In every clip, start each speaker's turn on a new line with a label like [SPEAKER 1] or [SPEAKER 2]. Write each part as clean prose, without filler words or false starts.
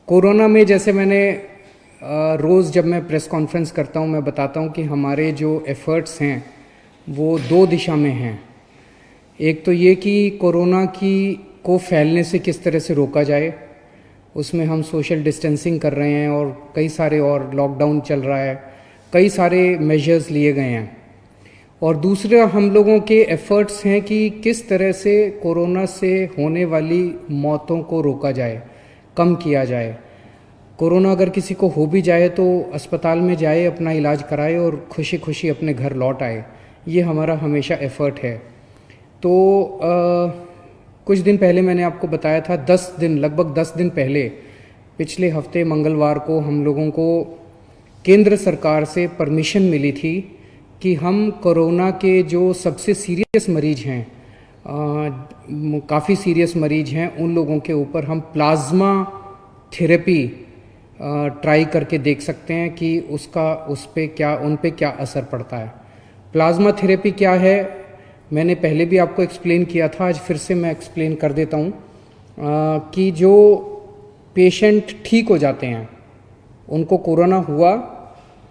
[SPEAKER 1] Corona में जैसे मैंने रोज़ जब मैं प्रेस कॉन्फ्रेंस करता हूँ मैं बताता हूँ कि हमारे जो एफ़र्ट्स हैं वो दो दिशा में हैं। एक तो ये कि कोरोना की को फैलने से किस तरह से रोका जाए, उसमें हम सोशल डिस्टेंसिंग कर रहे हैं और कई सारे और लॉकडाउन चल रहा है, कई सारे मेजर्स लिए गए हैं। और दूसरा हम लोगों के एफ़र्ट्स हैं कि किस तरह से कोरोना से होने वाली मौतों को रोका जाए, कम किया जाए। कोरोना अगर किसी को हो भी जाए तो अस्पताल में जाए, अपना इलाज कराए और खुशी खुशी अपने घर लौट आए। ये हमारा हमेशा एफ़र्ट है। तो कुछ दिन पहले मैंने आपको बताया था, लगभग 10 दिन पहले, पिछले हफ्ते मंगलवार को हम लोगों को केंद्र सरकार से परमिशन मिली थी कि हम कोरोना के जो सबसे सीरियस मरीज हैं, काफ़ी सीरियस मरीज हैं, उन लोगों के ऊपर हम प्लाज्मा थेरेपी ट्राई करके देख सकते हैं कि उन पे क्या असर पड़ता है। प्लाज्मा थेरेपी क्या है, मैंने पहले भी आपको एक्सप्लेन किया था, आज फिर से मैं एक्सप्लेन कर देता हूँ कि जो पेशेंट ठीक हो जाते हैं, उनको कोरोना हुआ,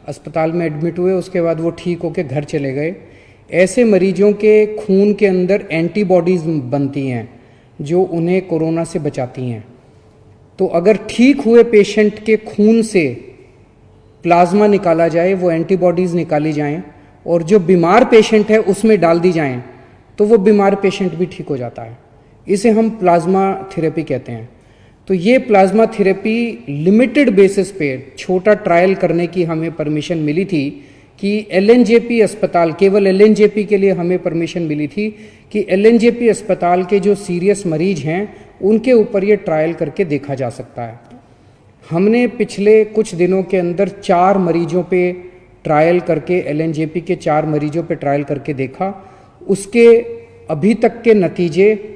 [SPEAKER 1] अस्पताल में एडमिट हुए, उसके बाद वो ठीक होकर घर चले गए, ऐसे मरीजों के खून के अंदर एंटीबॉडीज़ बनती हैं जो उन्हें कोरोना से बचाती हैं। तो अगर ठीक हुए पेशेंट के खून से प्लाज्मा निकाला जाए, वो एंटीबॉडीज़ निकाली जाएं और जो बीमार पेशेंट है उसमें डाल दी जाएं, तो वो बीमार पेशेंट भी ठीक हो जाता है। इसे हम प्लाज्मा थेरेपी कहते हैं। तो ये प्लाज्मा थेरेपी लिमिटेड बेसिस पे छोटा ट्रायल करने की हमें परमिशन मिली थी कि एलएनजेपी अस्पताल, केवल एलएनजेपी के लिए हमें परमिशन मिली थी कि एलएनजेपी अस्पताल के जो सीरियस मरीज हैं उनके ऊपर ये ट्रायल करके देखा जा सकता है। हमने पिछले कुछ दिनों के अंदर 4 मरीजों पे ट्रायल करके, एलएनजेपी के 4 मरीजों पे ट्रायल करके देखा। उसके अभी तक के नतीजे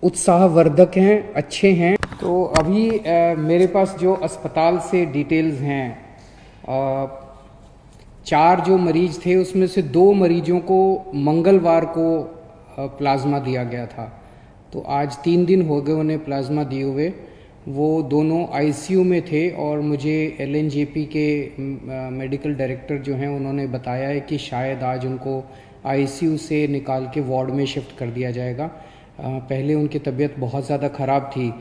[SPEAKER 1] उत्साहवर्धक हैं, अच्छे हैं। तो अभी मेरे पास जो अस्पताल से डिटेल्स हैं, 4 जो मरीज थे उसमें से 2 मरीजों को मंगलवार को प्लाज्मा दिया गया था। तो आज 3 दिन हो गए उन्हें प्लाज्मा दिए हुए। वो दोनों आईसीयू में थे और मुझे एलएनजेपी के मेडिकल डायरेक्टर जो हैं उन्होंने बताया है कि शायद आज उनको आईसीयू से निकाल के वार्ड में शिफ्ट कर दिया जाएगा। पहले उनकी तबीयत बहुत ज़्यादा ख़राब थी।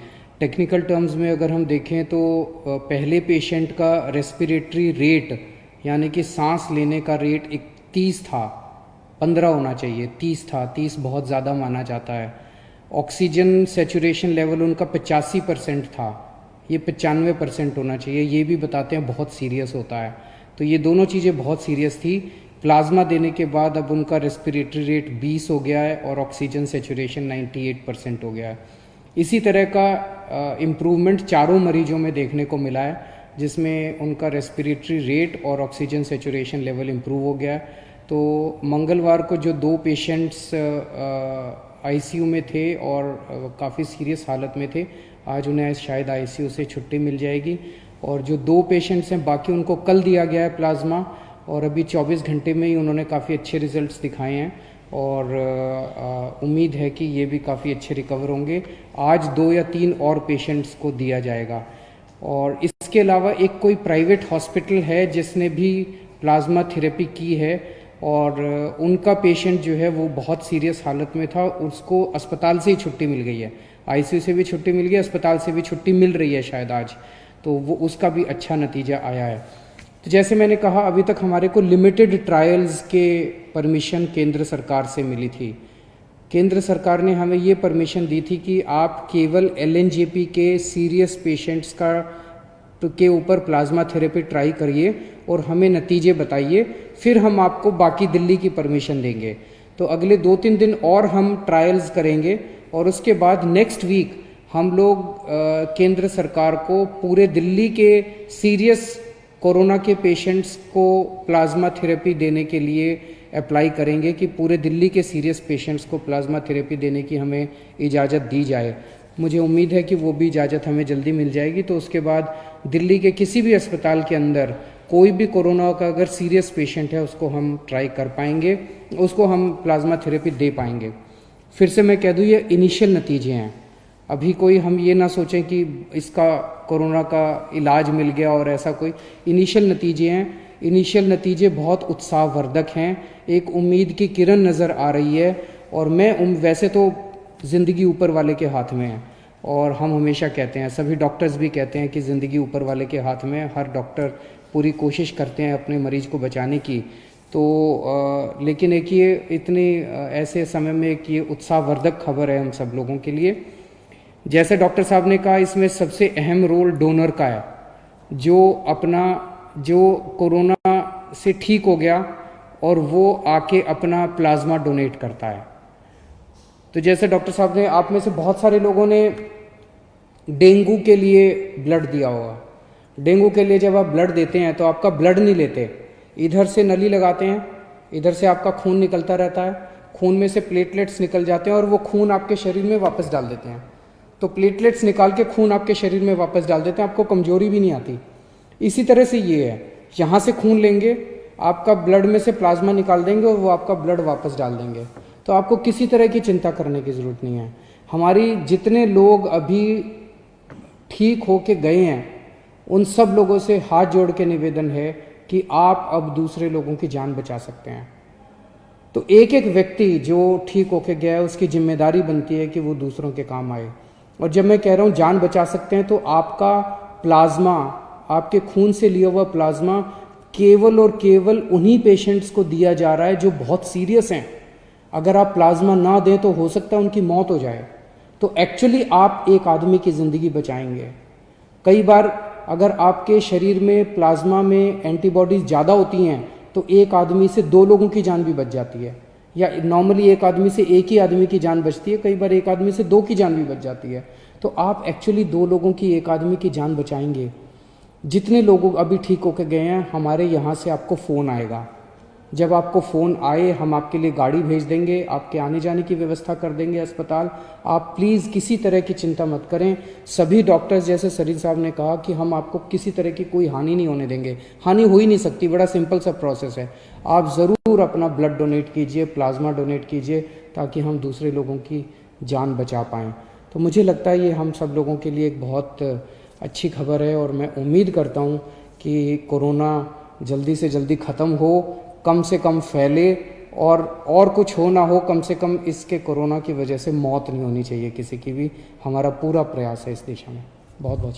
[SPEAKER 1] टेक्निकल टर्म्स में अगर हम देखें तो पहले पेशेंट का रेस्पिरेटरी रेट, यानी कि सांस लेने का रेट 30 था, 15 होना चाहिए, 30 था, 30 बहुत ज़्यादा माना जाता है। ऑक्सीजन सेचुरेशन लेवल उनका 85% था, ये 95% होना चाहिए। ये भी बताते हैं बहुत सीरियस होता है। तो ये दोनों चीज़ें बहुत सीरियस थी। प्लाज्मा देने के बाद अब उनका रेस्पिरेटरी रेट 20 हो गया है और ऑक्सीजन सेचुरेशन 98% हो गया है। इसी तरह का इम्प्रूवमेंट 4 मरीजों में देखने को मिला है, जिसमें उनका रेस्पिरेटरी रेट और ऑक्सीजन सेचुरेशन लेवल इम्प्रूव हो गया है। तो मंगलवार को जो 2 पेशेंट्स आईसीयू में थे और काफ़ी सीरियस हालत में थे, आज उन्हें शायद आईसीयू से छुट्टी मिल जाएगी। और जो 2 पेशेंट्स हैं बाकी, उनको कल दिया गया है प्लाज्मा और अभी 24 घंटे में ही उन्होंने काफ़ी अच्छे रिजल्ट्स दिखाए हैं और उम्मीद है कि ये भी काफ़ी अच्छे रिकवर होंगे। आज 2 या 3 और पेशेंट्स को दिया जाएगा। और इसके अलावा एक कोई प्राइवेट हॉस्पिटल है जिसने भी प्लाज्मा थेरेपी की है और उनका पेशेंट जो है वो बहुत सीरियस हालत में था, उसको अस्पताल से ही छुट्टी मिल गई है। आईसीयू से भी छुट्टी मिल गई, अस्पताल से भी छुट्टी मिल रही है शायद आज। तो वो उसका भी अच्छा नतीजा आया है। तो जैसे मैंने कहा, अभी तक हमारे को लिमिटेड ट्रायल्स के परमिशन केंद्र सरकार से मिली थी। केंद्र सरकार ने हमें ये परमिशन दी थी कि आप केवल एलएनजेपी के सीरियस पेशेंट्स के ऊपर प्लाज्मा थेरेपी ट्राई करिए और हमें नतीजे बताइए, फिर हम आपको बाकी दिल्ली की परमिशन देंगे। तो अगले 2-3 दिन और हम ट्रायल्स करेंगे और उसके बाद नेक्स्ट वीक हम लोग केंद्र सरकार को पूरे दिल्ली के सीरियस कोरोना के पेशेंट्स को प्लाज्मा थेरेपी देने के लिए अप्लाई करेंगे कि पूरे दिल्ली के सीरियस पेशेंट्स को प्लाज्मा थेरेपी देने की हमें इजाज़त दी जाए। मुझे उम्मीद है कि वो भी इजाज़त हमें जल्दी मिल जाएगी। तो उसके बाद दिल्ली के किसी भी अस्पताल के अंदर कोई भी कोरोना का अगर सीरियस पेशेंट है उसको हम ट्राई कर पाएंगे, उसको हम प्लाज्मा थेरेपी दे पाएंगे। फिर से मैं कह दूँ, ये इनिशियल नतीजे हैं। अभी कोई हम ये ना सोचें कि इसका कोरोना का इलाज मिल गया और ऐसा कोई इनिशियल नतीजे हैं। इनिशियल नतीजे बहुत उत्साहवर्धक हैं, एक उम्मीद की किरण नज़र आ रही है। और वैसे तो ज़िंदगी ऊपर वाले के हाथ में है, और हम हमेशा कहते हैं, सभी डॉक्टर्स भी कहते हैं कि ज़िंदगी ऊपर वाले के हाथ में है। हर डॉक्टर पूरी कोशिश करते हैं अपने मरीज़ को बचाने की। तो लेकिन एक ये इतने ऐसे समय में एक ये उत्साहवर्धक खबर है हम सब लोगों के लिए। जैसे डॉक्टर साहब ने कहा, इसमें सबसे अहम रोल डोनर का है, जो कोरोना से ठीक हो गया और वो आके अपना प्लाज्मा डोनेट करता है। तो जैसे डॉक्टर साहब ने, आप में से बहुत सारे लोगों ने डेंगू के लिए ब्लड दिया होगा। डेंगू के लिए जब आप ब्लड देते हैं तो आपका ब्लड नहीं लेते, इधर से नली लगाते हैं, इधर से आपका खून निकलता रहता है, खून में से प्लेटलेट्स निकल जाते हैं और वो खून आपके शरीर में वापस डाल देते हैं। तो प्लेटलेट्स निकाल के खून आपके शरीर में वापस डाल देते हैं, आपको कमजोरी भी नहीं आती। इसी तरह से ये है, यहाँ से खून लेंगे, आपका ब्लड में से प्लाज्मा निकाल देंगे और वो आपका ब्लड वापस डाल देंगे। तो आपको किसी तरह की चिंता करने की ज़रूरत नहीं है। हमारी जितने लोग अभी ठीक होके गए हैं, उन सब लोगों से हाथ जोड़ के निवेदन है कि आप अब दूसरे लोगों की जान बचा सकते हैं। तो एक एक व्यक्ति जो ठीक होके गया है, उसकी जिम्मेदारी बनती है कि वो दूसरों के काम आए। और जब मैं कह रहा हूँ जान बचा सकते हैं, तो आपका प्लाज्मा, आपके खून से लिया हुआ प्लाज्मा केवल और केवल उन्हीं पेशेंट्स को दिया जा रहा है जो बहुत सीरियस हैं। अगर आप प्लाज्मा ना दें तो हो सकता है उनकी मौत हो जाए। तो एक्चुअली आप एक आदमी की ज़िंदगी बचाएंगे। कई बार अगर आपके शरीर में प्लाज्मा में एंटीबॉडीज़ ज़्यादा होती हैं तो एक आदमी से 2 लोगों की जान भी बच जाती है, या नॉर्मली एक आदमी से एक ही आदमी की जान बचती है, कई बार एक आदमी से 2 की जान भी बच जाती है। तो आप एक्चुअली 2 लोगों की, एक आदमी की जान बचाएंगे। जितने लोग अभी ठीक होकर गए हैं, हमारे यहाँ से आपको फ़ोन आएगा। जब आपको फ़ोन आए, हम आपके लिए गाड़ी भेज देंगे, आपके आने जाने की व्यवस्था कर देंगे अस्पताल। आप प्लीज़ किसी तरह की चिंता मत करें। सभी डॉक्टर्स, जैसे सरीन साहब ने कहा, कि हम आपको किसी तरह की कोई हानि नहीं होने देंगे। हानि हो ही नहीं सकती, बड़ा सिंपल सा प्रोसेस है। आप ज़रूर अपना ब्लड डोनेट कीजिए, प्लाज्मा डोनेट कीजिए, ताकि हम दूसरे लोगों की जान बचा पाएँ। तो मुझे लगता है ये हम सब लोगों के लिए एक बहुत अच्छी खबर है, और मैं उम्मीद करता हूँ कि कोरोना जल्दी से जल्दी ख़त्म हो, कम से कम फैले, और कुछ हो ना हो, कम से कम इसके कोरोना की वजह से मौत नहीं होनी चाहिए किसी की भी। हमारा पूरा प्रयास है इस दिशा में। बहुत बहुत